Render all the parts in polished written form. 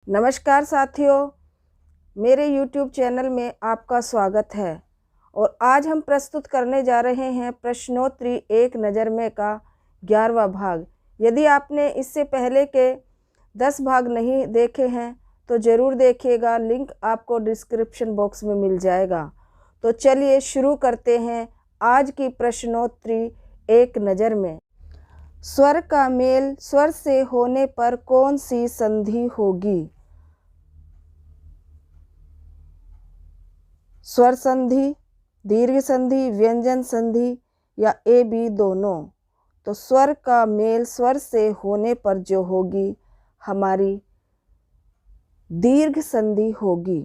नमस्कार साथियों, मेरे YouTube चैनल में आपका स्वागत है। और आज हम प्रस्तुत करने जा रहे हैं प्रश्नोत्तरी एक नज़र में का 11वां भाग। यदि आपने इससे पहले के 10 भाग नहीं देखे हैं तो ज़रूर देखिएगा, लिंक आपको डिस्क्रिप्शन बॉक्स में मिल जाएगा। तो चलिए शुरू करते हैं आज की प्रश्नोत्तरी एक नज़र में। स्वर का मेल स्वर से होने पर कौन सी संधि होगी? स्वर संधि, दीर्घ संधि, व्यंजन संधि या ए बी दोनों? तो स्वर का मेल स्वर से होने पर जो होगी हमारी दीर्घ संधि होगी।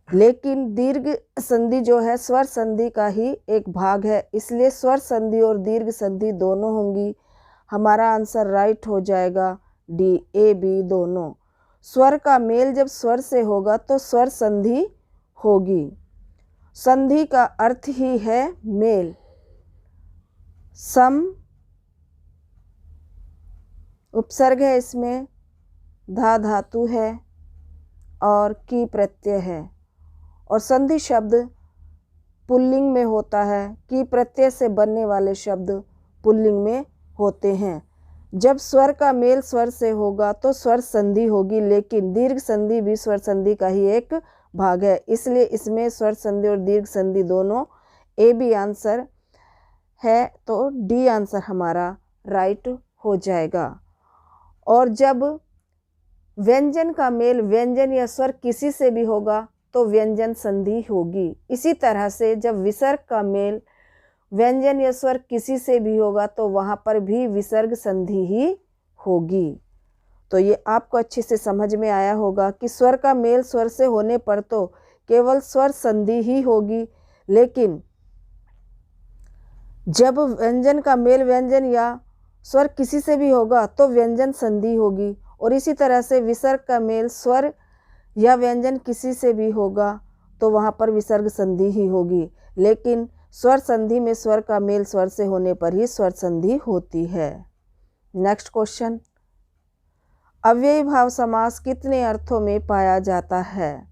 लेकिन दीर्घ संधि जो है स्वर संधि का ही एक भाग है, इसलिए स्वर संधि और दीर्घ संधि दोनों होंगी। हमारा आंसर राइट हो जाएगा डी, ए बी दोनों। स्वर का मेल जब स्वर से होगा तो स्वर संधि होगी। संधि का अर्थ ही है मेल। सम उपसर्ग है, इसमें धा धातु है और की प्रत्यय है। और संधि शब्द पुल्लिंग में होता है, की प्रत्यय से बनने वाले शब्द पुल्लिंग में होते हैं। जब स्वर का मेल स्वर से होगा तो स्वर संधि होगी, लेकिन दीर्घ संधि भी स्वर संधि का ही एक भाग है, इसलिए इसमें स्वर संधि और दीर्घ संधि दोनों ए बी आंसर है, तो डी आंसर हमारा राइट हो जाएगा। और जब व्यंजन का मेल व्यंजन या स्वर किसी से भी होगा तो व्यंजन संधि होगी। इसी तरह से जब विसर्ग का मेल व्यंजन या स्वर किसी से भी होगा तो वहाँ पर भी विसर्ग संधि ही होगी। तो ये आपको अच्छे से समझ में आया होगा कि स्वर का मेल स्वर से होने पर तो केवल स्वर संधि ही होगी, लेकिन जब व्यंजन का मेल व्यंजन या स्वर किसी से भी होगा तो व्यंजन संधि होगी। और इसी तरह से विसर्ग का मेल स्वर या व्यंजन किसी से भी होगा तो वहाँ पर विसर्ग संधि ही होगी, लेकिन स्वर संधि में स्वर का मेल स्वर से होने पर ही स्वर संधि होती है। नेक्स्ट क्वेश्चन, अव्ययी भाव समास कितने अर्थों में पाया जाता है?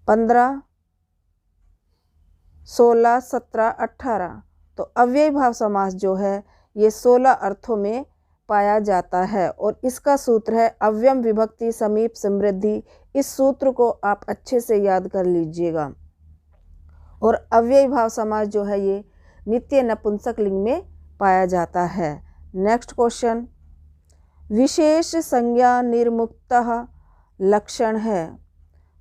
15, 16, 17, 18। तो अव्ययी भाव समास जो है ये 16 अर्थों में पाया जाता है और इसका सूत्र है अव्ययम विभक्ति समीप समृद्धि। इस सूत्र को आप अच्छे से याद कर लीजिएगा। और अव्ययी भाव समास जो है ये नित्य नपुंसक लिंग में पाया जाता है। नेक्स्ट क्वेश्चन, विशेष संज्ञा निर्मुक्तः लक्षण है।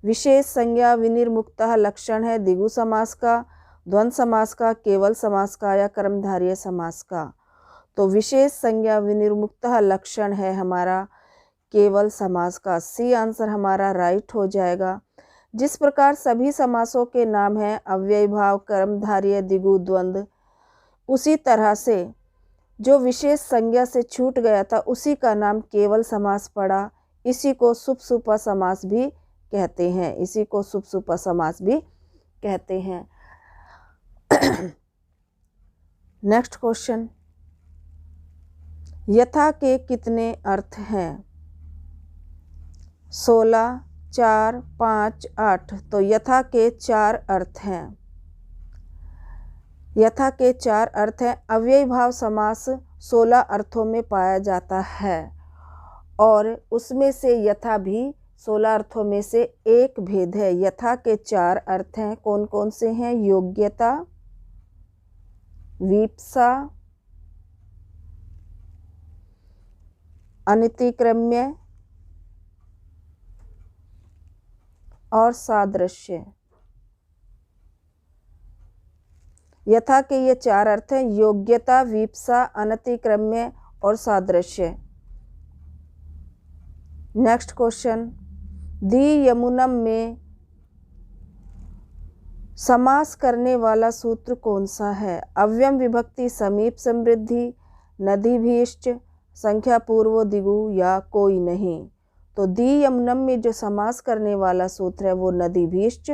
विशेष संज्ञा विनिर्मुक्तः लक्षण है द्विगु समास का, द्वंद्व समास का, केवल समास का या कर्मधारय समास का। तो विशेष संज्ञा विनिर्मुक्तः लक्षण है हमारा केवल समास का। सी आंसर हमारा राइट हो जाएगा। जिस प्रकार सभी समासों के नाम हैं अव्ययी भाव, कर्मधारय, द्विगु, द्वंद्व, उसी तरह से जो विशेष संज्ञा से छूट गया था उसी का नाम केवल समास पड़ा। इसी को सुपसुपा समास भी कहते हैं, इसी को सुपसुपा समास भी कहते हैं। नेक्स्ट क्वेश्चन, यथा के कितने अर्थ हैं? 16, 4, 5, 8। तो यथा के 4 अर्थ हैं। यथा के 4 अर्थ हैं। अव्ययी भाव समास 16 अर्थों में पाया जाता है और उसमें से यथा भी 16 अर्थों में से एक भेद है। यथा के 4 अर्थ हैं, कौन कौन से हैं? योग्यता, वीप्सा, अनतिक्रम्य और सादृश्य। यथा के ये 4 अर्थ हैं, योग्यता, वीप्सा, अनतिक्रम्य और सादृश्य। नेक्स्ट क्वेश्चन, दी यमुनम में समास करने वाला सूत्र कौन सा है? अव्ययम विभक्ति समीप समृद्धि, नदीभीष्ट, संख्या पूर्व द्विगु या कोई नहीं। तो दी यमुनम में जो समास करने वाला सूत्र है वो नदीभीष्ट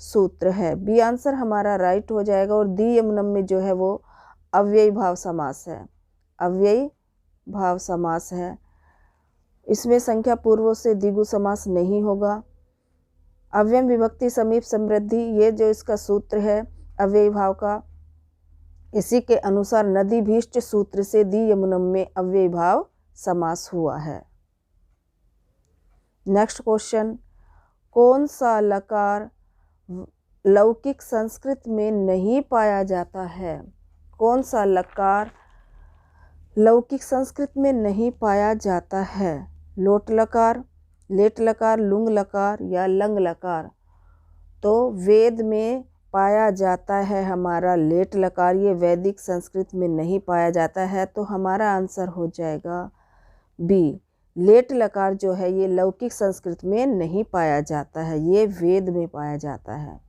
सूत्र है। बी आंसर हमारा राइट हो जाएगा। और दी यमुनम में जो है वो अव्ययी भाव समास है, अव्ययी भाव समास है। इसमें संख्या पूर्वों से द्विगु समास नहीं होगा। अव्यय विभक्ति समीप समृद्धि, ये जो इसका सूत्र है अव्ययी भाव का, इसी के अनुसार नदी भीष्ट सूत्र से दी यमुनम में अव्ययी भाव समास हुआ है। नेक्स्ट क्वेश्चन, कौन सा लकार लौकिक संस्कृत में नहीं पाया जाता है? कौन सा लकार लौकिक संस्कृत में नहीं पाया जाता है? लोट लकार, लेट लकार, लुंग लकार या लंग लकार? तो वेद में पाया जाता है हमारा लेट लकार, ये वैदिक संस्कृत में नहीं पाया जाता है। तो हमारा आंसर हो जाएगा बी, लेट लकार जो है ये लौकिक संस्कृत में नहीं पाया जाता है, ये वेद में पाया जाता है।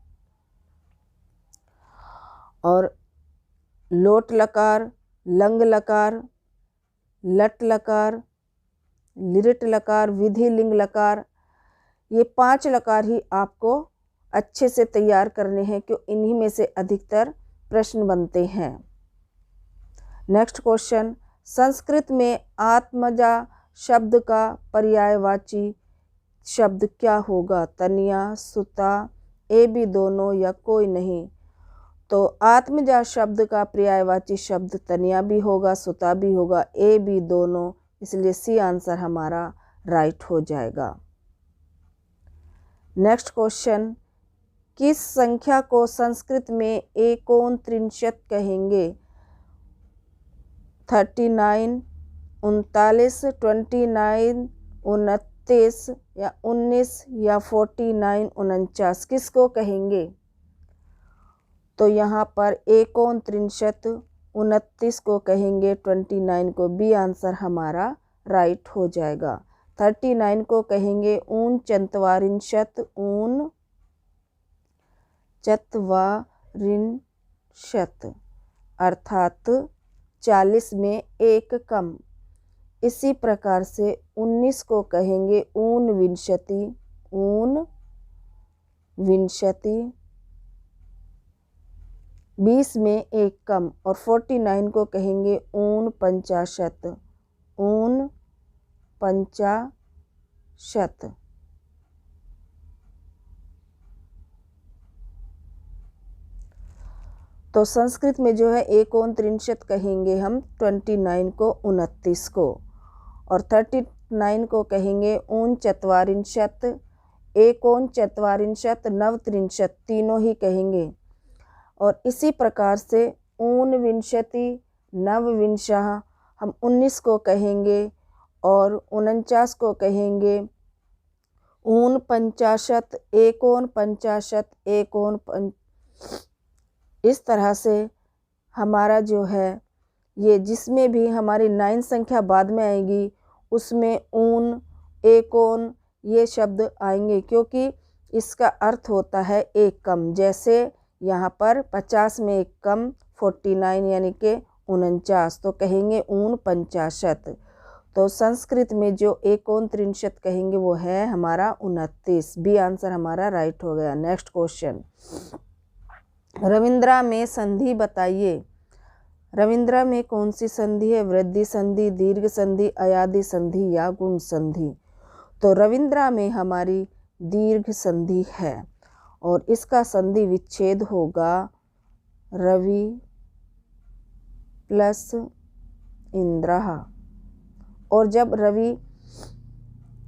और लोट लकार, लंग लकार, लट लकार, लिरिट लकार, विधि लिंग लकार, ये 5 लकार ही आपको अच्छे से तैयार करने हैं, क्यों इन्हीं में से अधिकतर प्रश्न बनते हैं। नेक्स्ट क्वेश्चन, संस्कृत में आत्मजा शब्द का पर्यायवाची शब्द क्या होगा? तनिया, सुता, ए बी दोनों या कोई नहीं? तो आत्मजा शब्द का पर्यायवाची शब्द तनिया भी होगा, सुता भी होगा, ए बी दोनों, इसलिए सी आंसर हमारा राइट हो जाएगा। नेक्स्ट क्वेश्चन, किस संख्या को संस्कृत में एकोनत्रिंशत कहेंगे? 39, 39, 29, 29 या 19 या 49, 49, किसको कहेंगे? तो यहाँ पर एकोनत्रिंशत 29 को कहेंगे, 29 को, बी आंसर हमारा राइट हो जाएगा। 39 को कहेंगे ऊनचत्वारिंशत, ऊनचत्वारिंशत, अर्थात 40 में 1 कम। इसी प्रकार से 19 को कहेंगे ऊनविंशति, ऊनविंशति, 20 में 1 कम। और 49 को कहेंगे ऊनपंचाशत, ऊनपंचाशत। तो संस्कृत में जो है एकोनत्रिंशत कहेंगे हम 29 को, 29 को, और 39 को कहेंगे ऊनचत्वारिंशत, एकोनचत्वारिंशत, नवत्रिंशत, तीनों ही कहेंगे। और इसी प्रकार से ऊनविंशति, नवविंशः हम 19 को कहेंगे, और 49 को कहेंगे ऊनपंचाशत, एकोनपंचाशत, इस तरह से हमारा जो है ये जिसमें भी हमारी 9 संख्या बाद में आएगी उसमें ऊन, एकोन ये शब्द आएंगे, क्योंकि इसका अर्थ होता है 1 कम। जैसे यहाँ पर 50 में 1 कम, 49 यानी कि 49, तो कहेंगे ऊनपंचाशत। तो संस्कृत में जो एकोनत्रिंशत कहेंगे वो है हमारा 29, बी आंसर हमारा राइट हो गया। नेक्स्ट क्वेश्चन, रविंद्रा में संधि बताइए। रविंद्रा में कौन सी संधि है? वृद्धि संधि, दीर्घ संधि, अयादि संधि या गुण संधि? तो रविंद्रा में हमारी दीर्घ संधि है और इसका संधि विच्छेद होगा रवि प्लस इंद्रः। और जब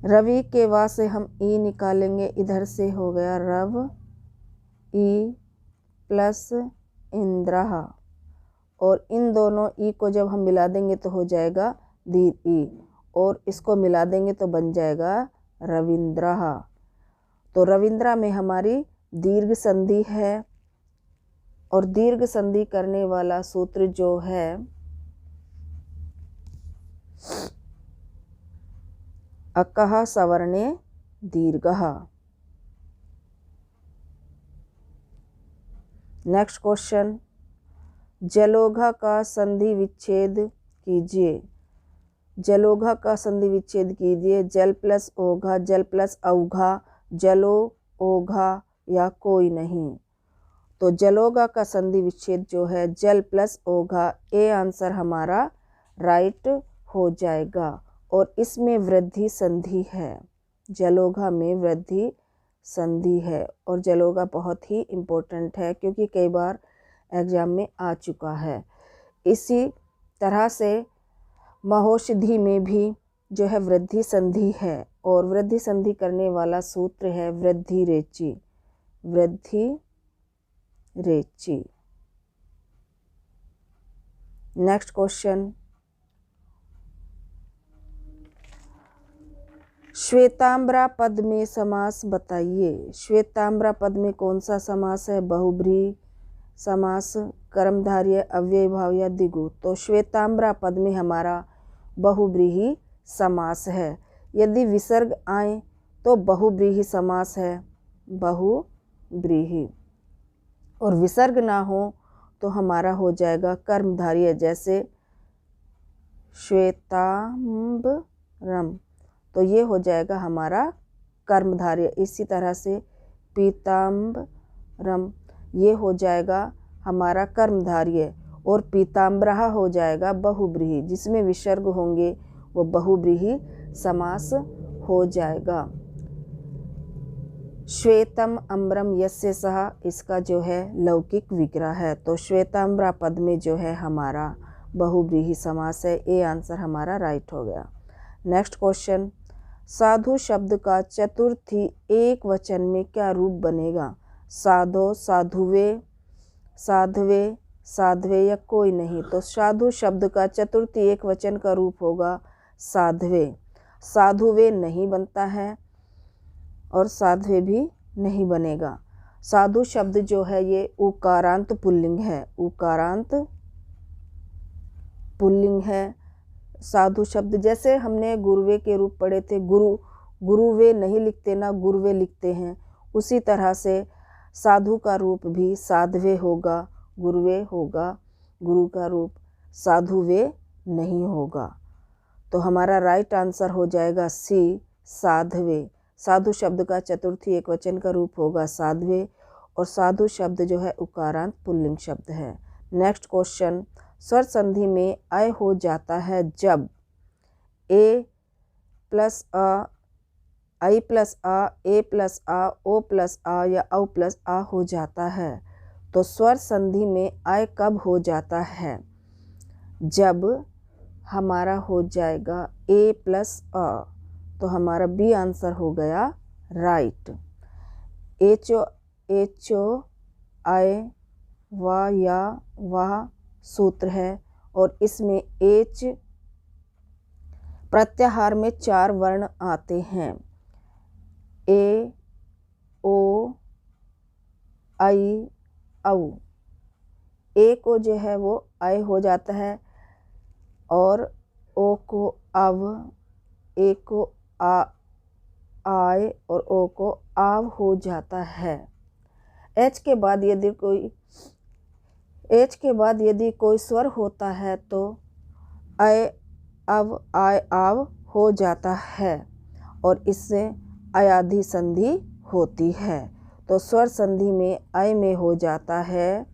रवि के वा से हम ई निकालेंगे, इधर से हो गया रव ई प्लस इंद्रः, और इन दोनों ई को जब हम मिला देंगे तो हो जाएगा दीर्घ ई, और इसको मिला देंगे तो बन जाएगा रविंद्रः। तो रविंद्रा में हमारी दीर्घ संधि है, और दीर्घ संधि करने वाला सूत्र जो है अकः सवर्णे दीर्घः। नेक्स्ट क्वेश्चन, जलोघा का संधि विच्छेद कीजिए। जलोघा का संधि विच्छेद कीजिए। जल प्लस ओघा, जल प्लस औघा, जलो ओघा या कोई नहीं। तो जलोघा का संधि विच्छेद जो है जल प्लस ओघा, ए आंसर हमारा राइट हो जाएगा। और इसमें वृद्धि संधि है। जलोघा में वृद्धि संधि है और जलोघा बहुत ही इम्पोर्टेंट है क्योंकि कई बार एग्जाम में आ चुका है। इसी तरह से महौषधि में भी जो है वृद्धि संधि है और वृद्धि संधि करने वाला सूत्र है वृद्धि रेची। वृद्धि रेची। नेक्स्ट क्वेश्चन, श्वेतांबरा पद में समास बताइए। श्वेतांबरा पद में कौन सा समास है? बहुब्रीहि समास, कर्मधारय, अव्ययीभाव या द्विगु। तो श्वेतांबरा पद में हमारा बहुब्रीहि समास है। यदि विसर्ग आए तो बहुब्रीहि समास है, बहुब्रीहि। और विसर्ग ना हो तो हमारा हो जाएगा कर्मधारय, जैसे श्वेतांबरम, तो ये हो जाएगा हमारा कर्मधारय। इसी तरह से पीताम्बरम, ये हो जाएगा हमारा कर्मधारय और पीताम्बरा हो जाएगा बहुब्रीहि। जिसमें विसर्ग होंगे वो बहुब्रीहि समास हो जाएगा। श्वेतम अम्बरम यस्य सह, इसका जो है लौकिक विग्रह है। तो श्वेतांबरा पद में जो है हमारा बहुब्रीहि समास है। ए आंसर हमारा राइट हो गया। नेक्स्ट क्वेश्चन, साधु शब्द का चतुर्थी एक वचन में क्या रूप बनेगा? साधो, साधुवे, साधवे, साध्वे या कोई नहीं। तो साधु शब्द का चतुर्थी एक वचन का रूप होगा साध्वे। साधुवे नहीं बनता है और साध्वे भी नहीं बनेगा। साधु शब्द जो है ये उकारांत पुल्लिंग है, उकारांत पुल्लिंग है साधु शब्द। जैसे हमने गुरुवे के रूप पढ़े थे, गुरुवे नहीं लिखते ना, गुरुवे लिखते हैं। उसी तरह से साधु का रूप भी साध्वे होगा, गुरुवे होगा। गुरु का रूप साधुवे नहीं होगा। तो हमारा राइट आंसर हो जाएगा सी, साध्वे। साधु शब्द का चतुर्थी एक वचन का रूप होगा साध्वे और साधु शब्द जो है उकारांत पुल्लिंग शब्द है। नेक्स्ट क्वेश्चन, स्वर संधि में अय हो जाता है जब ए प्लस अ, आई प्लस आ, ए प्लस आ, ओ प्लस आ या औ प्लस आ हो जाता है। तो स्वर संधि में अय कब हो जाता है? जब हमारा हो जाएगा ए प्लस अ। तो हमारा बी आंसर हो गया राइट। एचो, एचो, आय, वा या वाह सूत्र है और इसमें एच प्रत्याहार में 4 वर्ण आते हैं। ए, ओ, आई, औ। ए को जो है वो आय हो जाता है और ओ को अव, ए को आ, आय और ओ को आव हो जाता है। एच के बाद यदि कोई स्वर होता है तो अय, अव, आय, आव हो जाता है और इससे अयाधि संधि होती है। तो स्वर संधि में अय में हो जाता है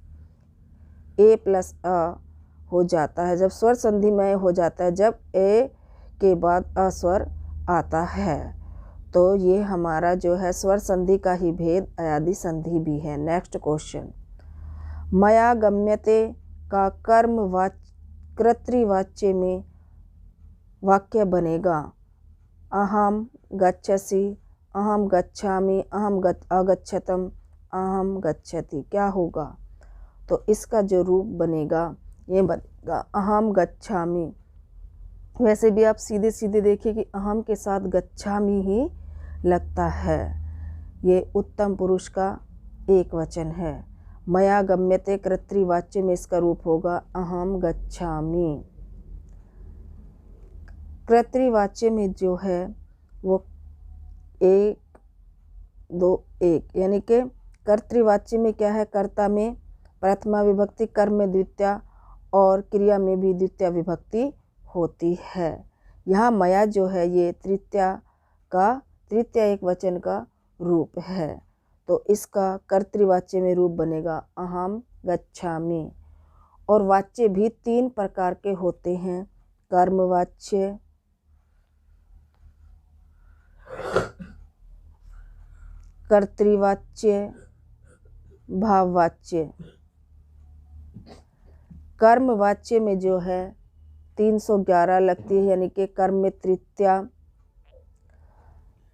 ए प्लस अ हो जाता है। जब स्वर संधि में हो जाता है जब ए के बाद अ स्वर आता है। तो ये हमारा जो है स्वर संधि का ही भेद अयादि संधि भी है। नेक्स्ट क्वेश्चन, मया गम्यते का कर्तृवाच्य में वाक्य बनेगा अहम गच्छसि, अहम गच्छामि, अहम अगच्छतम, अहम गच्छति। क्या होगा? तो इसका जो रूप बनेगा ये बनेगा अहम गच्छामि। वैसे भी आप सीधे सीधे देखिए कि अहम के साथ गच्छामि ही लगता है। ये उत्तम पुरुष का एक वचन है। मया गम्यते कर्तृवाच्य में इसका रूप होगा अहम गच्छामि। कर्तृवाच्य में जो है वो 1, 2, 1 यानी कि कर्तृवाच्य में क्या है? कर्ता में प्रथमा विभक्ति, कर्म में द्वितीया और क्रिया में भी द्वितीया विभक्ति होती है। यहाँ मया जो है ये तृतीया एक वचन का रूप है। तो इसका कर्तृवाच्य में रूप बनेगा अहम गच्छामि। और वाच्य भी 3 प्रकार के होते हैं, कर्मवाच्य, कर्तृवाच्य, भाववाच्य। कर्मवाच्य में जो है 311 लगती है, यानी कि कर्म में तृतीया,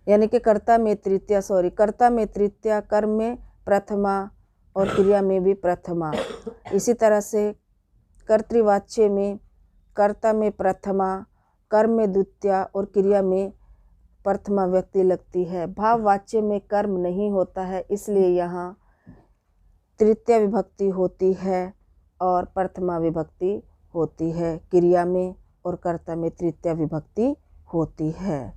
यानी कि कर्ता में तृतीया, कर्ता में तृतीया, कर्म में प्रथमा और क्रिया में भी प्रथमा। इसी तरह से कर्तृवाच्य में कर्ता में प्रथमा, कर्म में द्वितीया और क्रिया में प्रथमा व्यक्ति लगती है। भाववाच्य में कर्म नहीं होता है, इसलिए यहाँ तृतीया विभक्ति होती है और प्रथमा विभक्ति होती है क्रिया में, और कर्ता में तृतीया विभक्ति होती है।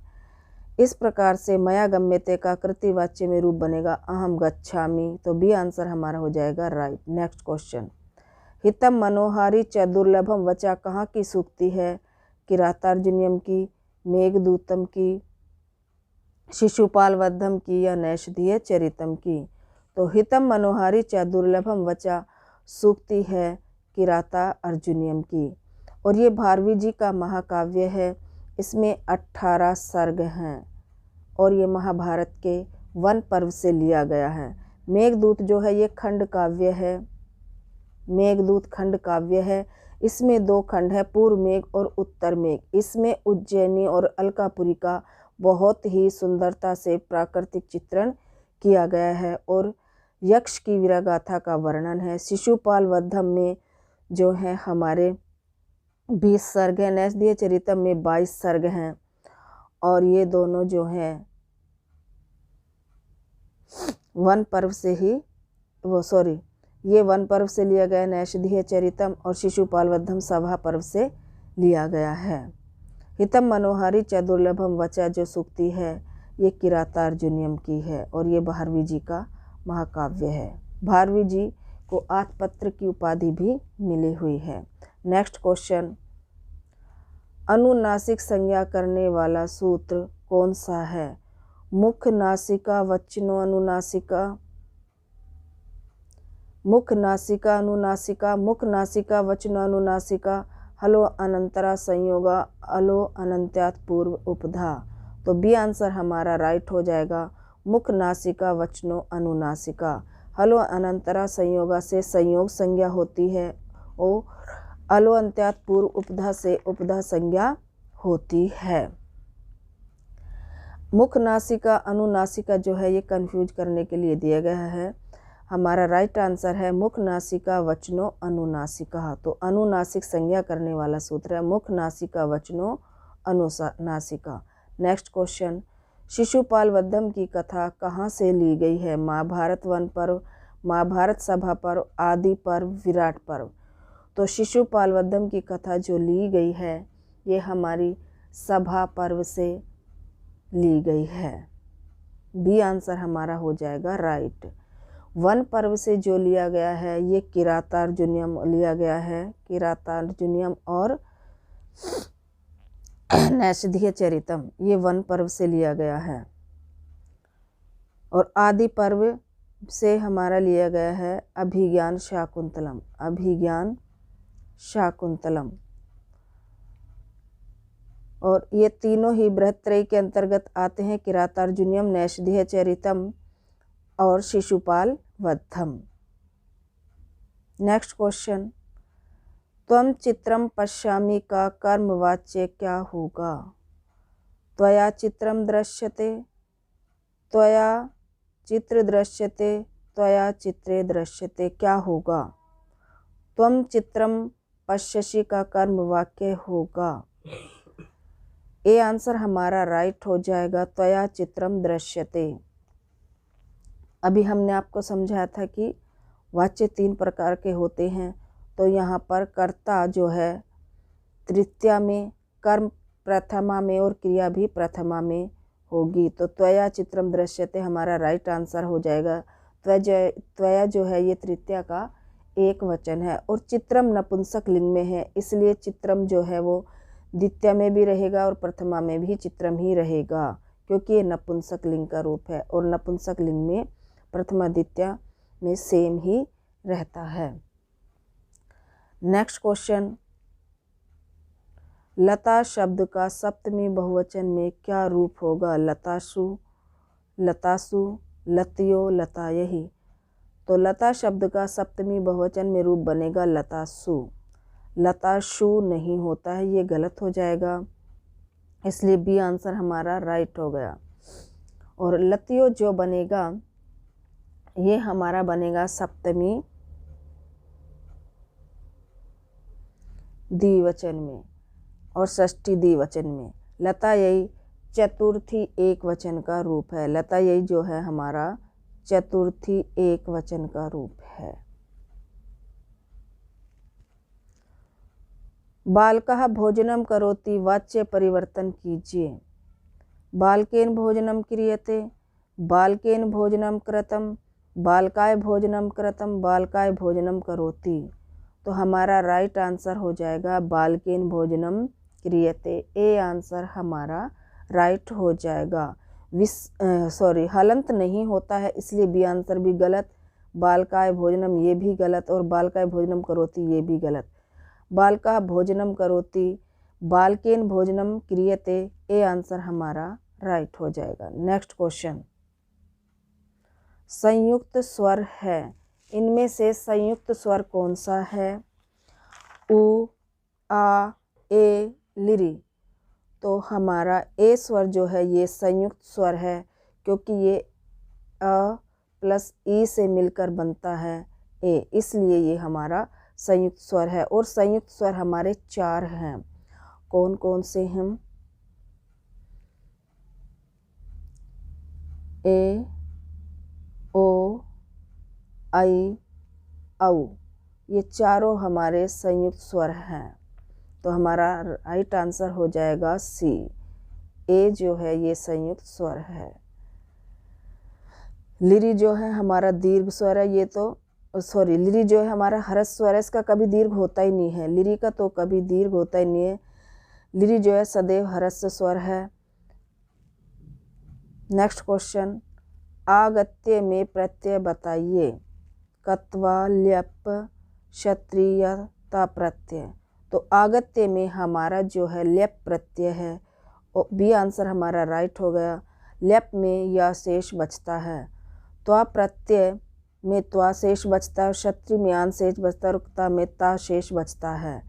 इस प्रकार से मया गम्यते का कृतिवाच्य में रूप बनेगा अहम गच्छामि। तो बी आंसर हमारा हो जाएगा राइट। नेक्स्ट क्वेश्चन, हितम मनोहारी च दुर्लभम वचा कहाँ की सूक्ति है? किरातार्जुनीयम की, मेघदूतम की, शिशुपाल वद्धम की या नैषधीय चरितम की? तो हितम मनोहारी च दुर्लभम वचा सूक्ति है किराता अर्जुनियम की, और ये भारवी जी का महाकाव्य है। इसमें 18 सर्ग हैं और ये महाभारत के वन पर्व से लिया गया है। मेघदूत जो है ये खंड काव्य है, मेघदूत खंड काव्य है। इसमें 2 खंड है, पूर्व मेघ और उत्तर मेघ। इसमें उज्जैनी और अलकापुरी का बहुत ही सुंदरता से प्राकृतिक चित्रण किया गया है और यक्ष की वीरगाथा का वर्णन है। शिशुपाल वद्धम में जो है हमारे 20 सर्ग हैं, नैषधीय चरितम में 22 सर्ग हैं, और ये दोनों जो हैं वन पर्व से ही ये वन पर्व से लिया गया नैषधीय चरितम, और शिशुपाल वद्धम सभा पर्व से लिया गया है। हितम मनोहारी च दुर्लभम वचा जो सूक्ति है ये किरातार्जुनीयम की है और ये भारवी जी का महाकाव्य है। भारवी जी को आत्मपत्र की उपाधि भी मिली हुई है। नेक्स्ट क्वेश्चन, अनुनासिक संज्ञा करने वाला सूत्र कौन सा है? मुख नासिका वचनो अनुनासिका, मुख नासिका अनुनासिका, मुख नासिका वचनो अनुनासिका, हलो अनंतरा संयोगा, अलो अनंत्यात पूर्व उपधा। तो बी आंसर हमारा राइट हो जाएगा, मुख नासिका वचनो अनुनासिका। हलो अनंतरा संयोगा से संयोग संज्ञा होती है और अलो अंत्यात पूर्व उपधा से उपधा संज्ञा होती है। मुख नासिका अनुनासिका जो है ये कंफ्यूज करने के लिए दिया गया है। हमारा राइट आंसर है मुख नासिका वचनो अनुनासिका। तो अनुनासिक संज्ञा करने वाला सूत्र है मुख नासिका वचनो अनुनासिका। नेक्स्ट क्वेश्चन, शिशुपाल वद्धम की कथा कहाँ से ली गई है? महाभारत वन पर्व, महाभारत सभा पर्व, आदि पर्व, विराट पर्व। तो शिशुपाल वद्धम की कथा जो ली गई है ये हमारी सभा पर्व से ली गई है। बी आंसर हमारा हो जाएगा राइट। वन पर्व से जो लिया गया है ये किरातार्जुनीयम लिया गया है, किरातार्जुनीयम और नैषधीय चरितम ये वन पर्व से लिया गया है, और आदि पर्व से हमारा लिया गया है अभिज्ञान शाकुंतलम, अभिज्ञान शाकुंतलम। और ये तीनों ही बृहत्त्रयी के अंतर्गत आते हैं, किरातार्जुनीयम, नैषधीय चरितम और शिशुपाल वद्धम। नेक्स्ट क्वेश्चन, त्वं चित्रम पश्यामि का कर्मवाच्य क्या होगा? त्वया चित्रम दृश्यते, त्वया चित्र दृश्यते, त्वया चित्रे दृश्यते, क्या होगा? त्वं चित्रम पश्यसि का कर्म वाक्य होगा। ए आंसर हमारा राइट हो जाएगा, त्वया चित्रम दृश्यते। अभी हमने आपको समझाया था कि वाच्य 3 प्रकार के होते हैं, तो यहाँ पर कर्ता जो है तृतीया में, कर्म प्रथमा में और क्रिया भी प्रथमा में होगी। तो त्वया चित्रम दृश्यते हमारा राइट आंसर हो जाएगा। त्वया जो है ये तृतीया का एक वचन है और चित्रम नपुंसक लिंग में है, इसलिए चित्रम जो है वो द्वितीया में भी रहेगा और प्रथमा में भी चित्रम ही रहेगा, क्योंकि ये नपुंसक लिंग का रूप है और नपुंसक लिंग में प्रथमा द्वितीया में सेम ही रहता है। नेक्स्ट क्वेश्चन, लता शब्द का सप्तमी बहुवचन में क्या रूप होगा? लतासु, लतासु, लतयो लतायहि। तो लता शब्द का सप्तमी बहुवचन में रूप बनेगा लतासु। लताशु नहीं होता है, ये गलत हो जाएगा, इसलिए बी आंसर हमारा राइट हो गया। और लतियो जो बनेगा ये हमारा बनेगा सप्तमी द्विवचन में और षष्ठी द्विवचन में। लता यही चतुर्थी एक वचन का रूप है। लता यही जो है हमारा चतुर्थी एक वचन का रूप है। बालकः भोजनम करोति, वाच्य परिवर्तन कीजिए। बालकेन भोजनम क्रियते, बालकेन भोजनम कृतम, बालकाय भोजनम कृतम, बालकाय भोजनम करोति। तो हमारा राइट आंसर हो जाएगा बालकेन भोजनम क्रियते। ए आंसर हमारा राइट हो जाएगा। हलंत नहीं होता है, इसलिए बी आंसर भी गलत। बालकाय भोजनम ये भी गलत और बालकाय भोजनम करोति ये भी गलत। बालका भोजनम करोति, बालकेन भोजनम क्रियते, ए आंसर हमारा राइट हो जाएगा। नेक्स्ट क्वेश्चन, संयुक्त स्वर है, इनमें से संयुक्त स्वर कौन सा है? उ, आ, ए, लिरी। तो हमारा ए स्वर जो है ये संयुक्त स्वर है, क्योंकि ये अ प्लस ई से मिलकर बनता है ए, इसलिए ये हमारा संयुक्त स्वर है। और संयुक्त स्वर हमारे 4 हैं। कौन कौन से हैं? ए, ओ, आई, औ, ये चारों हमारे संयुक्त स्वर हैं। तो हमारा राइट आंसर हो जाएगा सी। ए जो है ये संयुक्त स्वर है। लिरी जो है हमारा दीर्घ स्वर है, ये तो लिरी जो है हमारा ह्रस्व स्वर है, इसका कभी दीर्घ होता ही नहीं है। लिरी का तो कभी दीर्घ होता ही नहीं है। लिरी जो है सदैव ह्रस्व स्वर है। नेक्स्ट क्वेश्चन, आगत्य में प्रत्यय बताइए। कत्वा, ल्यप, क्षत्रियता प्रत्यय। तो आगत्य में हमारा जो है ल्यप प्रत्यय है और बी आंसर हमारा राइट हो गया। ल्यप में या शेष बचता है। त्वा प्रत्यय में त्वा शेष बचता है और क्षत्रि में आन शेष बचता है और क्ता में ता शेष बचता है,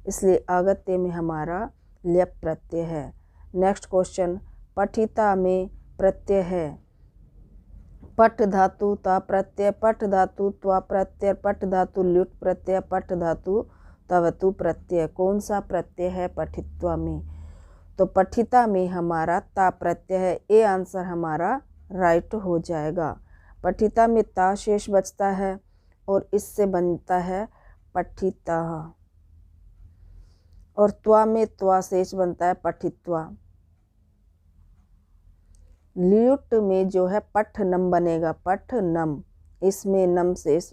इसलिए आगत्य में हमारा ल्यप प्रत्यय है। नेक्स्ट क्वेश्चन, पठिता में प्रत्यय है। पठ धातु ता प्रत्यय, पठ धातु त्वा प्रत्यय, पठ धातु ल्युट प्रत्यय, पठ धातु तवतु प्रत्यय। कौन सा प्रत्यय है पठित्वा में? तो पठिता में हमारा ता प्रत्यय है। ए आंसर हमारा राइट हो जाएगा। पठिता में ता शेष बचता है और इससे बनता है पठिता, और त्वा में त्वा शेष बनता है पठित्वा। ल्युट में जो है पठनम बनेगा, पठनम, इसमें नम शेष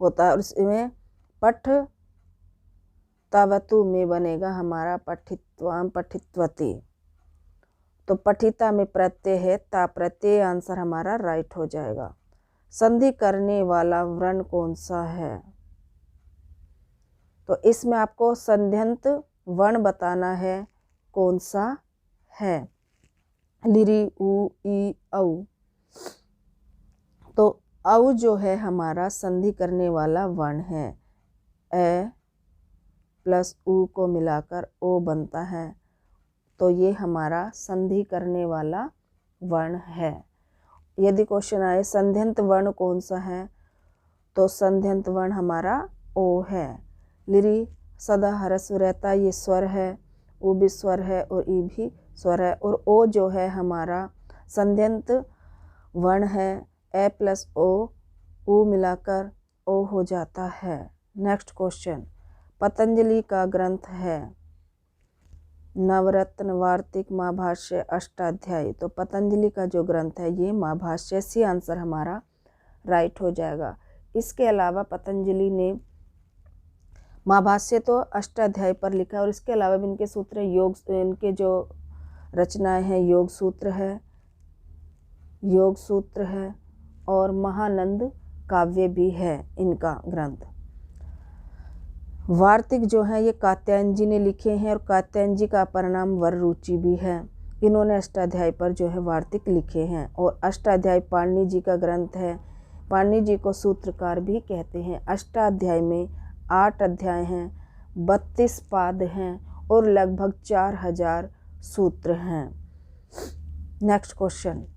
होता है और इसमें पठ तवतु में बनेगा हमारा पठित्वाम, पठित्वते। तो पठिता में प्रत्यय है ता प्रत्यय, आंसर हमारा राइट हो जाएगा। संधि करने वाला वर्ण कौन सा है? तो इसमें आपको संध्यंत वर्ण बताना है कौन सा है। लिरी, उ, ई, औ। तो औ जो है हमारा संधि करने वाला वर्ण है। ए प्लस उ को मिलाकर ओ बनता है, तो ये हमारा संधि करने वाला वर्ण है। यदि क्वेश्चन आए संध्यंत वर्ण कौन सा है, तो संध्यंत वर्ण हमारा ओ है। लिरी सदा ह्रस्व रहता, ये स्वर है, उ भी स्वर है और ई भी स्वर है, और ओ जो है हमारा संध्यंत वर्ण है। ए प्लस ओ, उ मिलाकर ओ हो जाता है। नेक्स्ट क्वेश्चन, पतंजलि का ग्रंथ है नवरत्न, वार्तिक, महाभाष्य, अष्टाध्यायी। तो पतंजलि का जो ग्रंथ है ये महाभाष्य, सी आंसर हमारा राइट हो जाएगा। इसके अलावा पतंजलि ने महाभाष्य तो अष्टाध्यायी पर लिखा है और इसके अलावा भी इनके सूत्र योग, इनके जो रचनाएं हैं योग सूत्र है और महानंद काव्य भी है इनका ग्रंथ। वार्तिक जो है ये कात्यायन जी ने लिखे हैं और कात्यायन जी का परिणाम वर रुचि भी है। इन्होंने अष्टाध्यायी पर जो है वार्तिक लिखे हैं। और अष्टाध्यायी पाणिनि जी का ग्रंथ है। पाणिनि जी को सूत्रकार भी कहते हैं। अष्टाध्यायी में 8 अध्याय हैं, 32 पाद हैं और लगभग 4000 सूत्र हैं। नेक्स्ट क्वेश्चन,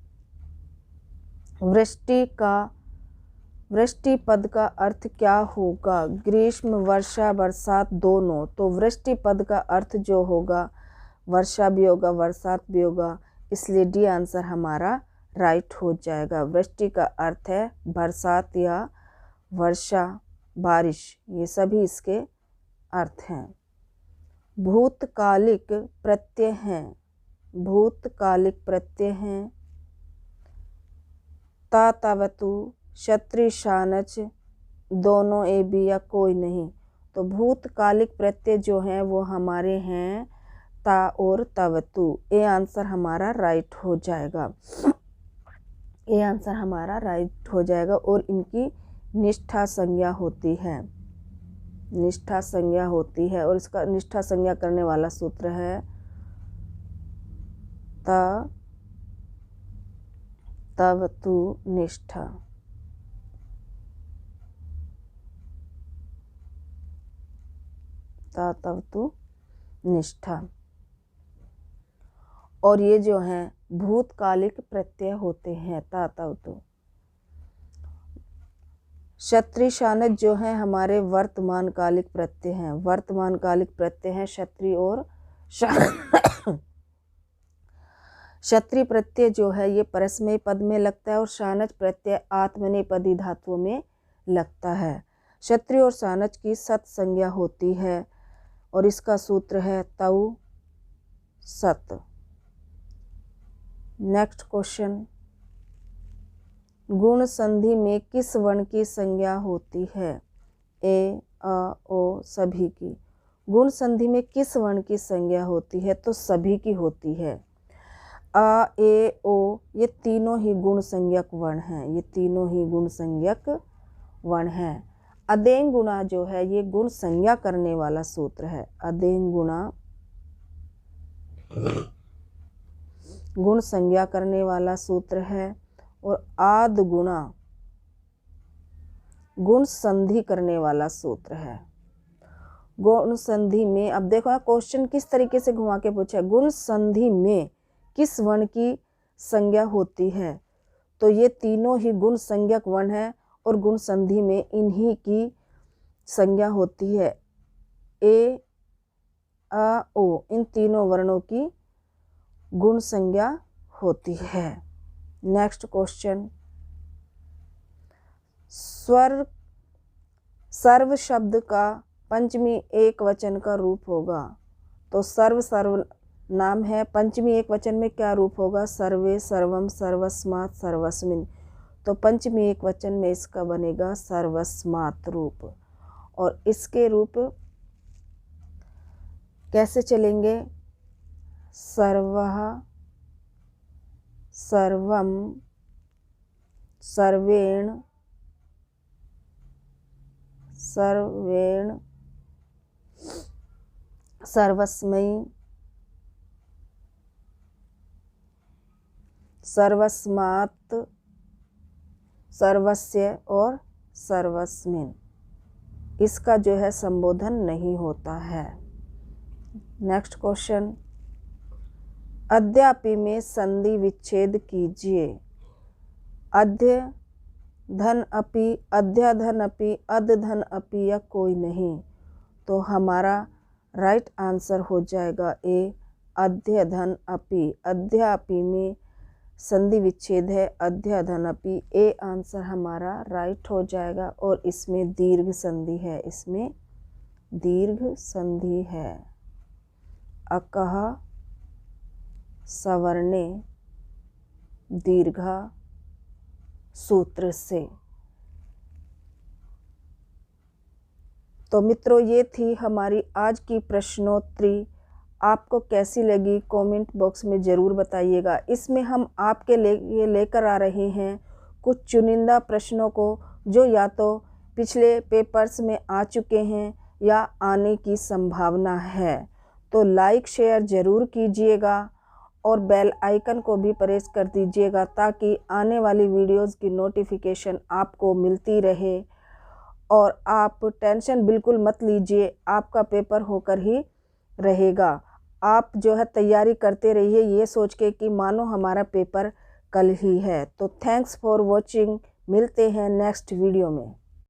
वृष्टि पद का अर्थ क्या होगा? ग्रीष्म, वर्षा, बरसात दोनों। तो वृष्टि पद का अर्थ जो होगा वर्षा भी होगा, बरसात भी होगा, इसलिए डी आंसर हमारा राइट हो जाएगा। वृष्टि का अर्थ है बरसात या वर्षा, बारिश, ये सभी इसके अर्थ हैं। भूतकालिक प्रत्यय हैं, भूतकालिक प्रत्यय हैं ता, तवतु, क्षत्रि, शानच, दोनों, ए बी या कोई नहीं। तो भूतकालिक प्रत्यय जो हैं वो हमारे हैं ता और तवतु। ए आंसर हमारा राइट हो जाएगा। ए आंसर हमारा राइट हो जाएगा। और इनकी निष्ठा संज्ञा होती है, निष्ठा संज्ञा होती है। और इसका निष्ठा संज्ञा करने वाला सूत्र है ता, तवतु, निष्ठा। ता, तवतु, निष्ठा। और ये जो हैं भूतकालिक प्रत्यय होते हैं ता, तवतु। क्षत्रि, शानच जो हैं हमारे वर्तमान कालिक प्रत्यय हैं, वर्तमान कालिक प्रत्यय हैं क्षत्रि और क्षत्रि प्रत्यय जो है ये परस्मैपदी पद में लगता है और शानच प्रत्यय आत्मनेपदी धातुओं में लगता है। क्षत्रि और शानच की सत संज्ञा होती है और इसका सूत्र है तौ, सत। नेक्स्ट क्वेश्चन, गुण संधि में किस वर्ण की संज्ञा होती है? ए, अ, ओ, सभी की। गुण संधि में किस वर्ण की संज्ञा होती है? तो सभी की होती है। अ, ए, ओ ये तीनों ही गुण संज्ञक वर्ण हैं, ये तीनों ही गुण संज्ञक वर्ण हैं। अदेंग गुणा जो है ये गुण संज्ञा करने वाला सूत्र है। अदेंग गुणा गुण संज्ञा करने वाला सूत्र है। और आद गुणा गुण संधि करने वाला सूत्र है। गुण संधि में अब देखो क्वेश्चन किस तरीके से घुमा के पूछा है, गुण संधि में किस वर्ण की संज्ञा होती है? तो ये तीनों ही गुण संज्ञक वर्ण है और गुण संधि में इन्हीं की संज्ञा होती है। ए, अ, ओ इन तीनों वर्णों की गुण संज्ञा होती है। नेक्स्ट क्वेश्चन, सर्व शब्द का पंचमी एक वचन का रूप होगा। तो सर्व नाम है, पंचमी एक वचन में क्या रूप होगा? सर्वे, सर्वम, सर्वस्मात्, सर्वस्मिन्। तो पंचमी एक वचन में इसका बनेगा सर्वस्मात् रूप। और इसके रूप कैसे चलेंगे? सर्वः, सर्वम, सर्वेण, सर्वेण, सर्वस्मै, सर्वस्मात्, सर्वस्य और सर्वस्मिन्। इसका जो है संबोधन नहीं होता है। नेक्स्ट क्वेश्चन, अद्यापि में संधि विच्छेद कीजिए। अद्य धन अपि, अद्याधन अपि, अधधन अपि या कोई नहीं। तो हमारा राइट आंसर हो जाएगा ए, अद्यधन अपि। अद्यापि में संधि विच्छेद है, अद्याधन अपि। ए आंसर हमारा राइट हो जाएगा। और इसमें दीर्घ संधि है, इसमें दीर्घ संधि है। अकह सवर्णे दीर्घा सूत्र से। तो मित्रों ये थी हमारी आज की प्रश्नोत्तरी। आपको कैसी लगी कमेंट बॉक्स में ज़रूर बताइएगा। इसमें हम आपके लिए लेकर आ रहे हैं कुछ चुनिंदा प्रश्नों को जो या तो पिछले पेपर्स में आ चुके हैं या आने की संभावना है। तो लाइक शेयर ज़रूर कीजिएगा और बेल आइकन को भी प्रेस कर दीजिएगा ताकि आने वाली वीडियोस की नोटिफिकेशन आपको मिलती रहे। और आप टेंशन बिल्कुल मत लीजिए, आपका पेपर होकर ही रहेगा। आप जो है तैयारी करते रहिए ये सोच के कि मानो हमारा पेपर कल ही है। तो थैंक्स फॉर वॉचिंग, मिलते हैं नेक्स्ट वीडियो में।